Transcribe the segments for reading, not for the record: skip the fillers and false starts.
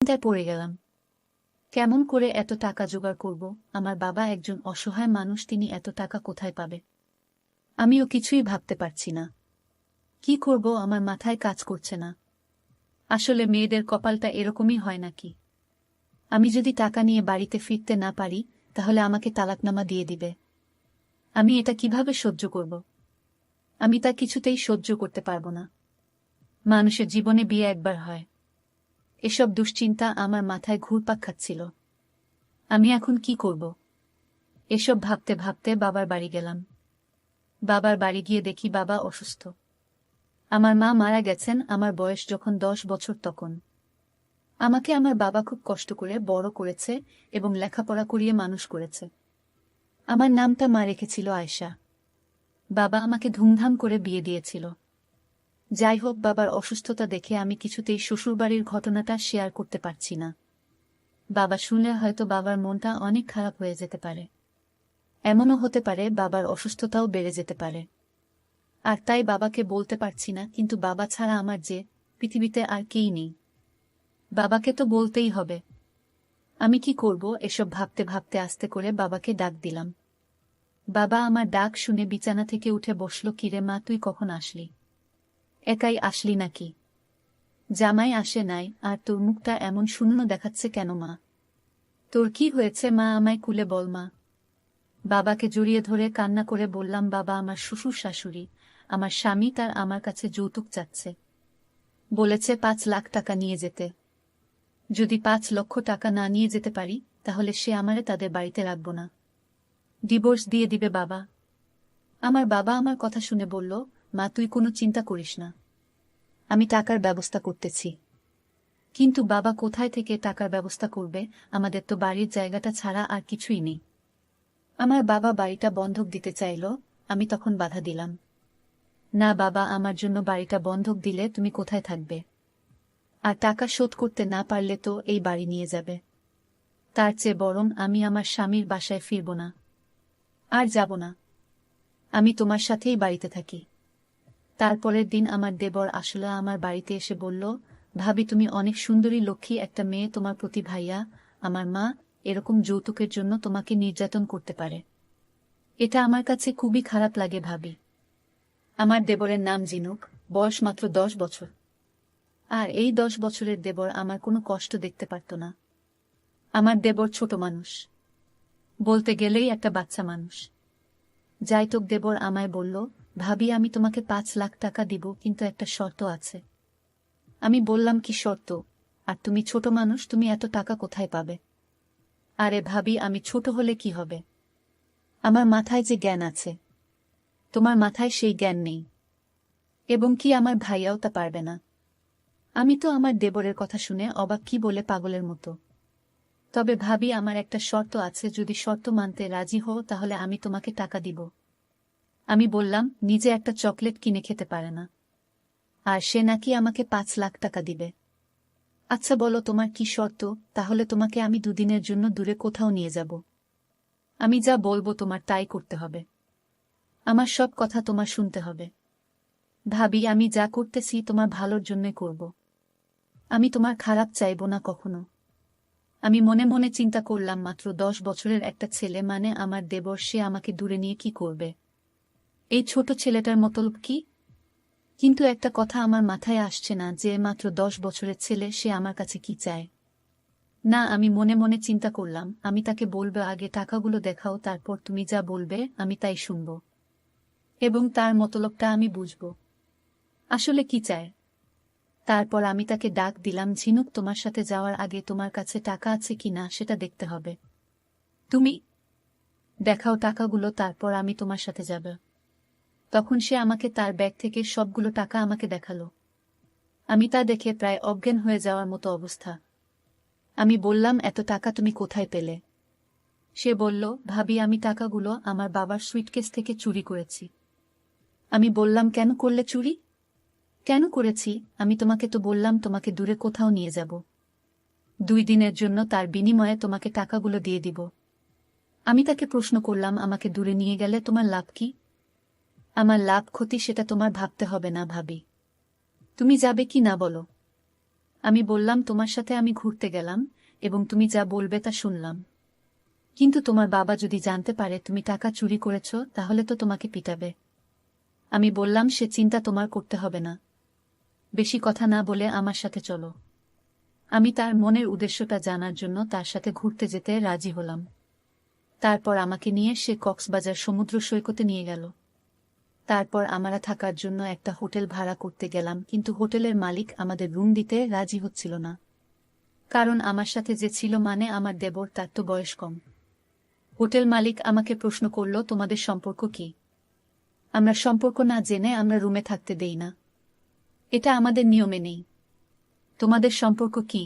চিন্তায় পড়ে গেলাম। কেমন করে এত টাকা জোগাড় করব? আমার বাবা একজন অসহায় মানুষ, তিনি এত টাকা কোথায় পাবে? আমিও কিছুই ভাবতে পারছি না। কি করব, আমার মাথায় কাজ করছে না। আসলে মেয়েদের কপালটা এরকমই হয় নাকি? আমি যদি টাকা নিয়ে বাড়িতে ফিরতে না পারি, তাহলে আমাকে তালাকনামা দিয়ে দিবে। আমি এটা কিভাবে সহ্য করব? আমি তা কিছুতেই সহ্য করতে পারব না। মানুষের জীবনে বিয়ে একবার হয়। এসব দুশ্চিন্তা আমার মাথায় ঘুরপাক খাচ্ছিল। আমি এখন কি করব? এসব ভাবতে ভাবতে বাবার বাড়ি গেলাম। বাবার বাড়ি গিয়ে দেখি বাবা অসুস্থ। আমার মা মারা গেছেন আমার বয়স যখন 10 বছর তখন। আমাকে আমার বাবা খুব কষ্ট করে বড় করেছে এবং লেখাপড়া করিয়ে মানুষ করেছে। আমার নামটা মা রেখেছিল আয়েশা। বাবা আমাকে ধুমধাম করে বিয়ে দিয়েছিল। যাই হোক, বাবার অসুস্থতা দেখে আমি কিছুতেই শ্বশুরবাড়ির ঘটনাটা শেয়ার করতে পারছি না। বাবা শুনলে হয়তো বাবার মনটা অনেক খারাপ হয়ে যেতে পারে। এমনও হতে পারে বাবার অসুস্থতাও বেড়ে যেতে পারে। আর তাই বাবাকে বলতে পারছি না, কিন্তু বাবা ছাড়া আমার যে পৃথিবীতে আর কেই নেই। বাবাকে তো বলতেই হবে। আমি কি করব? এসব ভাবতে ভাবতে আস্তে করে বাবাকে ডাক দিলাম। বাবা আমার ডাক শুনে বিছানা থেকে উঠে বসল। কিরে মা, তুই কখন আসলি? একাই আসলি নাকি? জামাই আসে নাই, আর তোর মুখটা এমন শূন্য দেখাচ্ছে কেন মা? তোর কি হয়েছে মা, আমায় খুলে বল মা। বাবাকে জড়িয়ে ধরে কান্না করে বললাম, বাবা, আমার শ্বশুর শাশুড়ি, আমার স্বামী, তার আমার কাছে যৌতুক চাচ্ছে। বলেছে 5 লাখ টাকা নিয়ে যেতে। যদি 5 লক্ষ টাকা না নিয়ে যেতে পারি, তাহলে সে আমারে তাদের বাড়িতে রাখব না, ডিভোর্স দিয়ে দিবে বাবা। আমার বাবা আমার কথা শুনে বলল, মা, তুই কোনো চিন্তা করিস না, আমি টাকার ব্যবস্থা করতেছি। কিন্তু বাবা কোথায় থেকে টাকার ব্যবস্থা করবে? আমাদের তো বাড়ির জায়গাটা ছাড়া আর কিছুই নেই। আমার বাবা বাড়িটা বন্ধক দিতে চাইল। আমি তখন বাধা দিলাম, না বাবা, আমার জন্য বাড়িটা বন্ধক দিলে তুমি কোথায় থাকবে? আর টাকা শোধ করতে না পারলে তো এই বাড়ি নিয়ে যাবে। তার চেয়ে বরং আমি আমার স্বামীর বাসায় ফিরব না, আর যাব না। আমি তোমার সাথেই বাড়িতে থাকি। তারপরের দিন আমার দেবর আসলে আমার বাড়িতে এসে বলল, ভাবি, তুমি অনেক সুন্দরী, লক্ষ্মী একটা মেয়ে, তোমার প্রতি ভাইয়া, আমার মা এরকম যৌতুকের জন্য তোমাকে নির্যাতন করতে পারে। এটা আমার কাছে খুবই খারাপ লাগে ভাবি। আমার দেবরের নাম জিনুক, বয়স মাত্র 10 বছর। আর এই 10 বছরের দেবর আমার কোনো কষ্ট দেখতে পারত না। আমার দেবর ছোট মানুষ, বলতে গেলেই একটা বাচ্চা মানুষ। যাইতোক দেবর আমায় বলল, ভাবি, আমি তোমাকে 5 লাখ টাকা দিব, কিন্তু একটা শর্ত আছে। আমি বললাম, কি শর্ত? আর তুমি ছোট মানুষ, তুমি এত টাকা কোথায় পাবে? আরে ভাবি, আমি ছোট হলে কি হবে? আমার মাথায় যে জ্ঞান আছে, তোমার মাথায় সেই জ্ঞান নেই। এবং কি আমার ভাইয়াও তা পারবে না। আমি তো আমার দেবরের কথা শুনে অবাক, কি বলে পাগলের মতো। তবে ভাবি, আমার একটা শর্ত আছে, যদি শর্ত মানতে রাজি হও তাহলে আমি তোমাকে টাকা দিব। আমি বললাম, নিজে একটা চকলেট কিনে খেতে পারে না, আর সে নাকি আমাকে 5 লাখ টাকা দিবে। আচ্ছা বলো, তোমার কি শর্ত? তাহলে তোমাকে আমি 2 দিনের জন্য দূরে কোথাও নিয়ে যাব। আমি যা বলবো তোমার তাই করতে হবে। আমার সব কথা তোমার শুনতে হবে। ভাবি, আমি যা করতেছি তোমার ভালোর জন্যই করব। আমি তোমার খারাপ চাইব না কখনো। আমি মনে মনে চিন্তা করলাম, মাত্র 10 বছরের একটা ছেলে, মানে আমার দেবর, সে আমাকে দূরে নিয়ে কি করবে? এই ছোট ছেলেটার মতলব কি? কিন্তু একটা কথা আমার মাথায় আসছে না, যে মাত্র 10 বছরের ছেলে, সে আমার কাছে কি চায়। না, আমি মনে মনে চিন্তা করলাম, আমি তাকে বলবো, আগে টাকাগুলো দেখাও, তারপর তুমি যা বলবে আমি তাই শুনব, এবং তার মতলবটা আমি বুঝব আসলে কি চায়। তারপর আমি তাকে ডাক দিলাম, ঝিনুক, তোমার সাথে যাওয়ার আগে তোমার কাছে টাকা আছে কিনা সেটা দেখতে হবে। তুমি দেখাও টাকাগুলো, তারপর আমি তোমার সাথে যাব। তখন সে আমাকে তার ব্যাগ থেকে সবগুলো টাকা আমাকে দেখালো। আমি তা দেখে প্রায় অজ্ঞান হয়ে যাওয়ার মতো অবস্থা। আমি বললাম, এত টাকা তুমি কোথায় পেলে? সে বলল, ভাবি, আমি টাকাগুলো আমার বাবার সুইটকেস থেকে চুরি করেছি। আমি বললাম, কেন করলে চুরি? কেন করেছি? আমি তোমাকে তো বললাম তোমাকে দূরে কোথাও নিয়ে যাব, 2 দিনের জন্য, তার বিনিময়ে তোমাকে টাকাগুলো দিয়ে দিব। আমি তাকে প্রশ্ন করলাম, আমাকে দূরে নিয়ে গেলে তোমার লাভ কি? আমার লাভ ক্ষতি সেটা তোমার ভাবতে হবে না ভাবি। তুমি যাবে কি না বলো? আমি বললাম, তোমার সাথে আমি ঘুরতে গেলাম এবং তুমি যা বলবে তা শুনলাম, কিন্তু তোমার বাবা যদি জানতে পারে তুমি টাকা চুরি করেছ তাহলে তো তোমাকে পিটাবে। আমি বললাম, সে চিন্তা তোমার করতে হবে না, বেশি কথা না বলে আমার সাথে চলো। আমি তার মনের উদ্দেশ্যটা জানার জন্য তার সাথে ঘুরতে যেতে রাজি হলাম। তারপর আমাকে নিয়ে সে কক্সবাজার সমুদ্র সৈকতে নিয়ে গেল। তারপর আমরা থাকার জন্য একটা হোটেল ভাড়া করতে গেলাম, কিন্তু হোটেলের মালিক আমাদের রুম দিতে রাজি হচ্ছিল না, কারণ আমার সাথে যে ছিল মানে আমার দেবর, তার তো বয়স কম। হোটেল মালিক আমাকে প্রশ্ন করল, তোমাদের সম্পর্ক কি? আমরা সম্পর্ক না জেনে আমরা রুমে থাকতে দেই না, এটা আমাদের নিয়মে নেই। তোমাদের সম্পর্ক কি?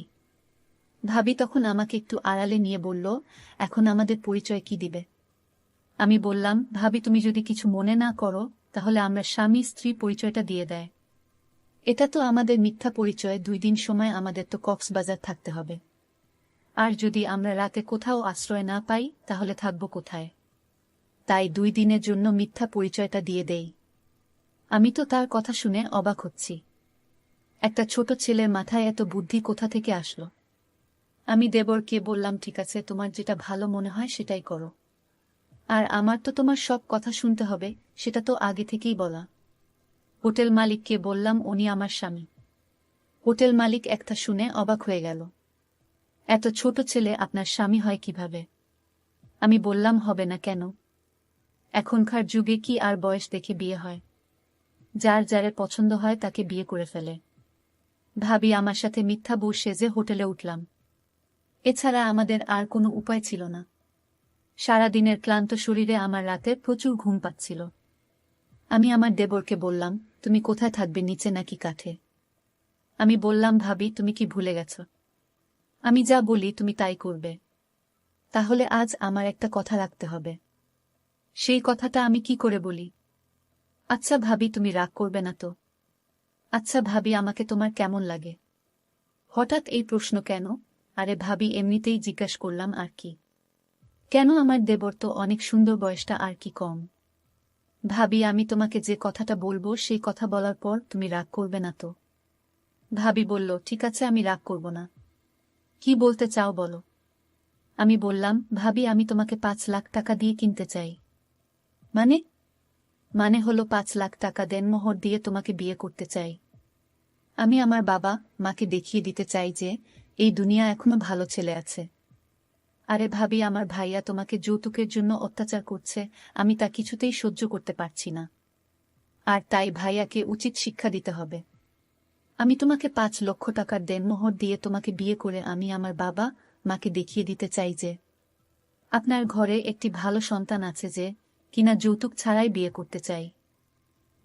ভাবি তখন আমাকে একটু আড়ালে নিয়ে বলল, এখন আমাদের পরিচয় কি দিবে? আমি বললাম, ভাবি তুমি যদি কিছু মনে না করো তাহলে আমরা স্বামী স্ত্রী পরিচয়টা দিয়ে দেয়। এটা তো আমাদের মিথ্যা পরিচয়, 2 দিন সময় আমাদের তো কক্সবাজার থাকতে হবে, আর যদি আমরা রাতে কোথাও আশ্রয় না পাই তাহলে থাকবো কোথায়? তাই 2 দিনের জন্য মিথ্যা পরিচয়টা দিয়ে দেই। আমি তো তার কথা শুনে অবাক হচ্ছি, একটা ছোট ছেলের মাথায় এত বুদ্ধি কোথা থেকে আসলো? আমি দেবরকে বললাম, ঠিক আছে, তোমার যেটা ভালো মনে হয় সেটাই করো, আর আমার তো তোমার সব কথা শুনতে হবে, সেটা তো আগে থেকেই বলা। হোটেল মালিককে বললাম, উনি আমার স্বামী। হোটেল মালিক একটা শুনে অবাক হয়ে গেল, এত ছোট ছেলে আপনার স্বামী হয় কিভাবে? আমি বললাম, হবে না কেন? এখনকার যুগে কি আর বয়স দেখে বিয়ে হয়? যার যারে পছন্দ হয় তাকে বিয়ে করে ফেলে। ভাবি আমার সাথে মিথ্যা বউ সেজে হোটেলে উঠলাম, এছাড়া আমাদের আর কোনো উপায় ছিল না। সারাদিনের ক্লান্ত শরীরে আমার রাতে প্রচুর ঘুম পাচ্ছিল। আমি আমার দেবরকে বললাম, তুমি কোথায় থাকবে, নিচে নাকি কাঠে? আমি বললাম, ভাবি তুমি কি ভুলে গেছ? আমি যা বলি তুমি তাই করবে। তাহলে আজ আমার একটা কথা রাখতে হবে। সেই কথাটা আমি কি করে বলি? আচ্ছা ভাবি, তুমি রাগ করবে না তো? আচ্ছা ভাবি, আমাকে তোমার কেমন লাগে? হঠাৎ এই প্রশ্ন কেন? আরে ভাবি, এমনিতেই জিজ্ঞাসা করলাম, আর কি? কেন, আমার দেবর তো অনেক সুন্দর, বয়সটা আর কি কম? ভাবি, আমি তোমাকে যে কথাটা বলবো সেই কথা বলার পর তুমি রাগ করবে না তো? ভাবি বলল, ঠিক আছে, আমি রাগ করব না। কি বলতে চাও বলো? আমি বললাম, ভাবি আমি তোমাকে 5 লাখ টাকা দিয়ে কিনতে চাই। মানে? মানে হলো 5 লাখ টাকা দেনমোহর দিয়ে তোমাকে বিয়ে করতে চাই। আমি আমার বাবা মাকে দেখিয়ে দিতে চাই যে এই দুনিয়া এখনো ভালো ছেলে আছে। আরে ভাবি, আমার ভাইয়া তোমাকে যৌতুকের জন্য অত্যাচার করছে, আমি তা কিছুতেই সহ্য করতে পারছি না, আর তাই ভাইয়াকে উচিত শিক্ষা দিতে হবে। আমি তোমাকে 5 লক্ষ টাকার দেনমোহর দিয়ে তোমাকে বিয়ে করে আমি আমার বাবা মাকে দেখিয়ে দিতে চাই যে আপনার ঘরে একটি ভালো সন্তান আছে, যে কিনা যৌতুক ছাড়াই বিয়ে করতে চাই।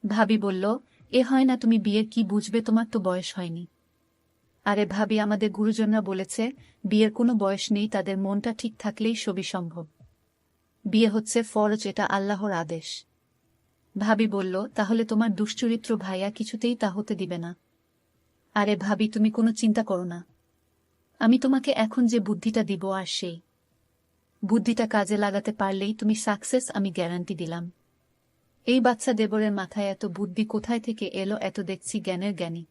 ভাবি বলল, এ হয় না, তুমি বিয়ের কি বুঝবে, তোমার তো বয়স হয়নি। আরে ভাবি, আমাদের গুরুজনরা বলেছে বিয়ের কোনো বয়স নেই, তাদের মনটা ঠিক থাকলেই সবই সম্ভব। বিয়ে হচ্ছে ফরজ, এটা আল্লাহর আদেশ। ভাবি বলল, তাহলে তোমার দুশ্চরিত্র ভাইয়া কিছুতেই তা হতে দিবে না। আরে ভাবি, তুমি কোনো চিন্তা করো না, আমি তোমাকে এখন যে বুদ্ধিটা দিব আর সেই বুদ্ধিটা কাজে লাগাতে পারলেই তুমি সাকসেস, আমি গ্যারান্টি দিলাম। এই বাচ্চা দেবরের মাথায় এত বুদ্ধি কোথায় থেকে এলো, এত দেখছি জ্ঞানের জ্ঞানী।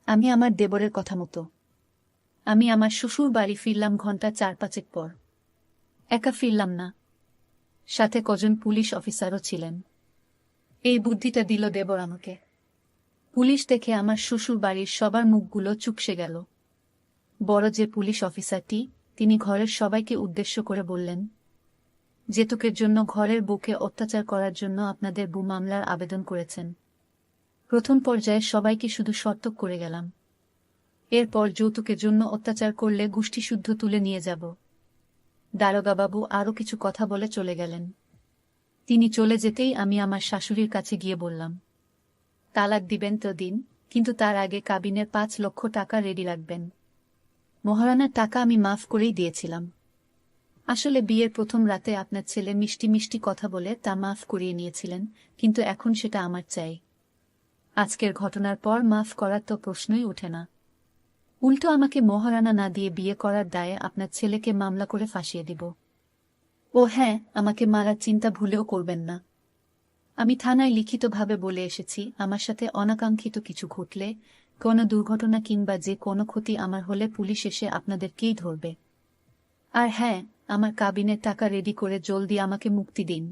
আমি আমার দেবরের কথা মতো আমি আমার শ্বশুর বাড়ি ফিরলাম ঘন্টা 4-5 পর। একা ফিরলাম না, সাথে কজন পুলিশ অফিসারও ছিলেন। এই বুদ্ধিটা দিল দেবর আমাকে। পুলিশ দেখে আমার শ্বশুর বাড়ির সবার মুখগুলো চুপসে গেল। বড় যে পুলিশ অফিসারটি, তিনি ঘরের সবাইকে উদ্দেশ্য করে বললেন, যৌতুকের জন্য ঘরের বউকে অত্যাচার করার জন্য আপনাদের বউ মামলার আবেদন করেছেন। প্রথম পর্যায়ে সবাইকে শুধু সতর্ক করে গেলাম, এরপর যৌতুকের জন্য অত্যাচার করলে গোষ্ঠীশুদ্ধ তুলে নিয়ে যাব। দারোগাবাবু আরও কিছু কথা বলে চলে গেলেন। তিনি চলে যেতেই আমি আমার শাশুড়ির কাছে গিয়ে বললাম, তালাক দিবেন তো দিন, কিন্তু তার আগে কাবিনের 5 লক্ষ টাকা রেডি রাখবেন। মহারানার টাকা আমি মাফ করেই দিয়েছিলাম। আসলে বিয়ের প্রথম রাতে আপনার ছেলে মিষ্টি মিষ্টি কথা বলে তা মাফ করিয়ে নিয়েছিলেন, কিন্তু এখন সেটা আমার চাই। আজকের ঘটনার পর মাফ করার তো প্রশ্নই ওঠে না। উল্টো আমাকে মহারানা না দিয়ে বিয়ে করার দায়ে আপনার ছেলেকে মামলা করে ফাঁসিয়ে দিব। ও হ্যাঁ, আমাকে মারার চিন্তা ভুলেও করবেন না। আমি থানায় লিখিতভাবে বলে এসেছি, আমার সাথে অনাকাঙ্ক্ষিত কিছু ঘটলে কোনো দুর্ঘটনা কিংবা যে কোনো ক্ষতি আমার হলে পুলিশ এসে আপনাদেরকেই ধরবে। আর হ্যাঁ, আমার কাবিনের টাকা রেডি করে জলদি আমাকে মুক্তি দিন।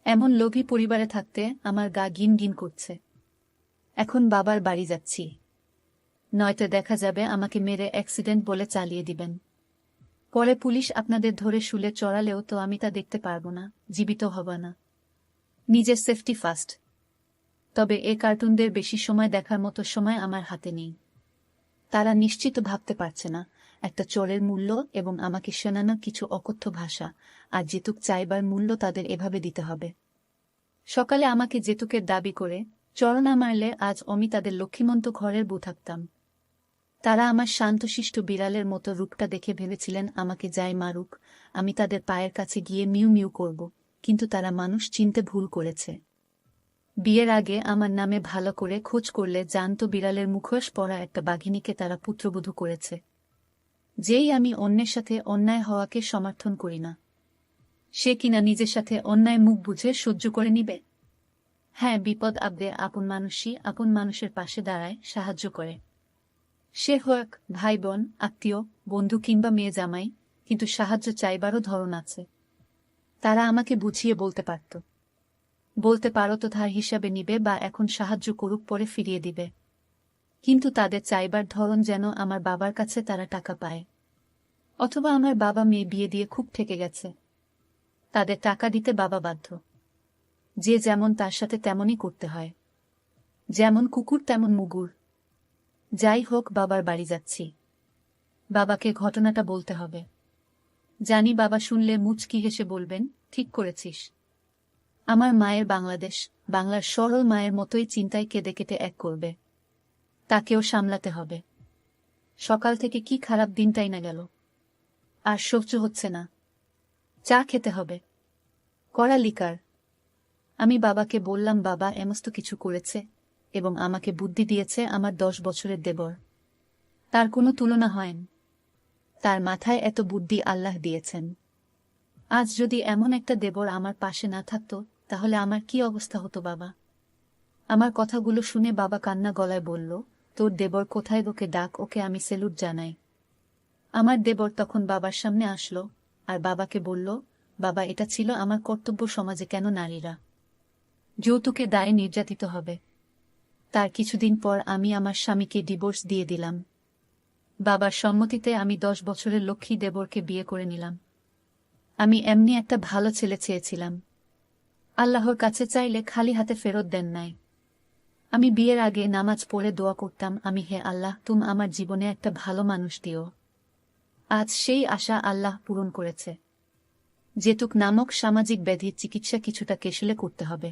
এমন লোভী পরিবারে থাকতে আমার গা গিন গিন করছে। এখন বাবার বাড়ি যাচ্ছি, নয়তো দেখা যাবে আমাকে মেরে অ্যাক্সিডেন্ট বলে চালিয়ে দিবেন। পরে পুলিশ আপনাদের ধরে শুলে চড়ালেও তো আমি তা দেখতে পারব না, জীবিত হব না। নিজের সেফটি ফার্স্ট। তবে এ কার্টুনদের বেশি সময় দেখার মতো সময় আমার হাতে নেই। তারা নিশ্চিত ভাবতে পারছে না একটা চোরের মূল্য এবং আমাকে শোনানো কিছু অকথ্য ভাষা, আর যেতুক চাইবার মূল্য তাদের এভাবে দিতে হবে। সকালে আমাকে যেতুকের দাবি করে চর না মারলে আজ আমি তাদের লক্ষ্মীমন্ত ঘরের বউ থাকতাম। তারা আমার শান্তশিষ্ট বিড়ালের মতো রূপটা দেখে ভেবেছিলেন আমাকে যাই মারুক, আমি তাদের পায়ের কাছে গিয়ে মিউ মিউ করব, কিন্তু তারা মানুষ চিনতে ভুল করেছে। বিয়ের আগে আমার নামে ভালো করে খোঁজ করলে জানত বিড়ালের মুখোশ পরা একটা বাঘিনীকে তারা পুত্রবধূ করেছে। যেই আমি অন্যের সাথে অন্যায় হওয়াকে সমর্থন করি না, সে কিনা নিজের সাথে অন্যায় মুখ বুঝে সহ্য করে নিবে। হ্যাঁ, বিপদ আপদে আপন মানুষই আপন মানুষের পাশে দাঁড়ায়, সাহায্য করে। সে হোক ভাই বোন, আত্মীয়, বন্ধু কিংবা মেয়ে জামাই, কিন্তু সাহায্য চাইবারও ধরন আছে। তারা আমাকে বুঝিয়ে বলতে পারো তো ধার হিসাবে নিবে বা এখন সাহায্য করুক পরে ফিরিয়ে দিবে, কিন্তু তাদের চাইবার ধরন যেন আমার বাবার কাছে তারা টাকা পায়, অথবা আমার বাবা মেয়ে বিয়ে দিয়ে খুব ঠেকে গেছে, তাদের টাকা দিতে বাবা বাধ্য। যে যেমন তার সাথে তেমনই করতে হয়, যেমন কুকুর তেমন মুগুর। যাই হোক, বাবার বাড়ি যাচ্ছি, বাবাকে ঘটনাটা বলতে হবে। জানি বাবা শুনলে মুচকি হেসে বলবেন, ঠিক করেছিস। আমার মায়ের বাংলাদেশ, বাংলার সরল মায়ের মতোই চিন্তায় কেঁদে কেটে এক করবে, তাকেও সামলাতে হবে। সকাল থেকে কি খারাপ দিনটাই না গেল, আর সহ্য হচ্ছে না, চা খেতে হবে, কড়া লিকার। আমি বাবাকে বললাম, বাবা এমস্ত কিছু করেছে এবং আমাকে বুদ্ধি দিয়েছে আমার 10 বছরের দেবর, তার কোনো তুলনা হয় না। তার মাথায় এত বুদ্ধি আল্লাহ দিয়েছেন। আজ যদি এমন একটা দেবর আমার পাশে না থাকত, তাহলে আমার কি অবস্থা হতো বাবা? আমার কথাগুলো শুনে বাবা কান্না গলায় বলল, তোর দেবর কোথায়, ওকে ডাক, ওকে আমি সেলুট জানাই। আমার দেবর তখন বাবার সামনে আসলো আর বাবাকে বলল, বাবা এটা ছিল আমার কর্তব্য, সমাজে কেন নারীরা যৌতুকে দায়ে নির্যাতিত হবে। তার কিছুদিন পর আমি আমার স্বামীকে ডিভোর্স দিয়ে দিলাম। বাবার সম্মতিতে আমি 10 বছরের লক্ষ্মী দেবরকে বিয়ে করে নিলাম। আমি এমনি একটা ভালো ছেলে চেয়েছিলাম, আল্লাহর কাছে চাইলে খালি হাতে ফেরত দেন নাই। আমি বিয়ের আগে নামাজ পড়ে দোয়া করতাম, আমি হে আল্লাহ, তুমি আমার জীবনে একটা ভালো মানুষ দিও। আজ সেই আশা আল্লাহ পূরণ করেছে। যেতুক নামক সামাজিক ব্যাধির চিকিৎসা কিছুটা কেশলে করতে হবে।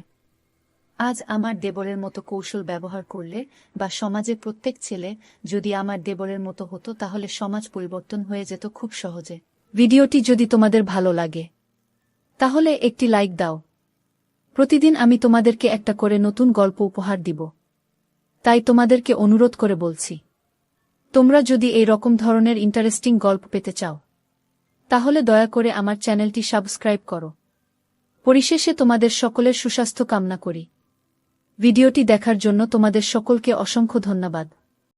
আজ আমার দেবরের মতো কৌশল ব্যবহার করলে বা সমাজের প্রত্যেক ছেলে যদি আমার দেবরের মতো হতো, তাহলে সমাজ পরিবর্তন হয়ে যেত খুব সহজে। ভিডিওটি যদি তোমাদের ভালো লাগে তাহলে একটি লাইক দাও। প্রতিদিন আমি তোমাদেরকে একটা করে নতুন গল্প উপহার দিব, তাই তোমাদেরকে অনুরোধ করে বলছি, তোমরা যদি এই রকম ধরনের ইন্টারেস্টিং গল্প পেতে চাও তাহলে দয়া করে আমার চ্যানেলটি সাবস্ক্রাইব করো। পরিশেষে তোমাদের সকলের সুস্বাস্থ্য কামনা করি। ভিডিওটি দেখার জন্য তোমাদের সকলকে অসংখ্য ধন্যবাদ।